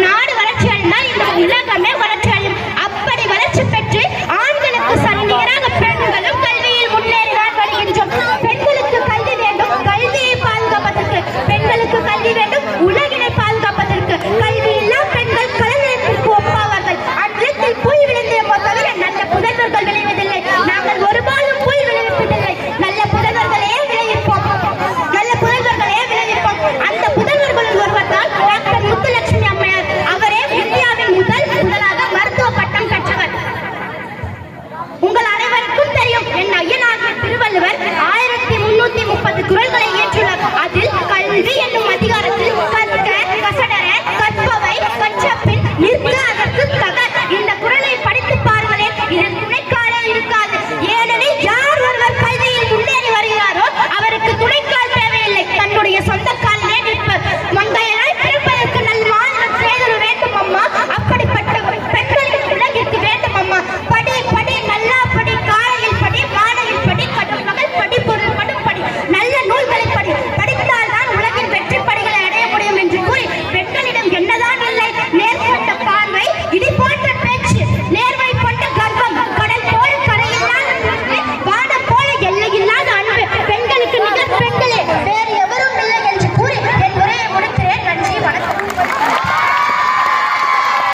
நாடு வளர்ச்சி அடைந்தால் இந்த உலகமே வளர்ச்சி அடையும். அப்படி வளர்ச்சி பெற்று ஆண்களுக்கு சரிநிகராக பெண்களும் கல்வியில் முன்னேறினால் வருகின்றோம். பெண்களுக்கு கல்வி வேண்டும், கல்வியை பாதுகாப்பதற்கு. பெண்களுக்கு கல்வி வேண்டும், உலகினை பாதுகாப்பதற்கு. கல்வி இல்லா பெண்கள் கலநிலத்திற்கு ஒப்பாவார்கள். அந்நிலத்தில் புல் விளைந்ததை தவிர நல்ல புதல்வர்கள் விளைவதில்லை. நாங்கள் ஒருபாலும் புல் விளைவிப்பதில்லை. நல்ல புதல்வர்களையே விளைவிப்போம். நல்ல புதல்வர்களையே விளைவிப்போம். அந்த புதல்வர்களில் ஒருவர் தான் டாக்டர் முத்துலட்சுமி அம்மையார். அவரே இந்தியாவின் முதலாக மருத்துவ பட்டம் பெற்றவர். உங்கள் அனைவருக்கும் தெரியும், என் ஐயனாகிய திருவள்ளுவர் 1330 குறள்களை இயற்றியுள்ளார். அதில் கல்வி என்னும் அதிகாரத்தில் கற்க கசடர கற்பவை கற்றபின் நிற்க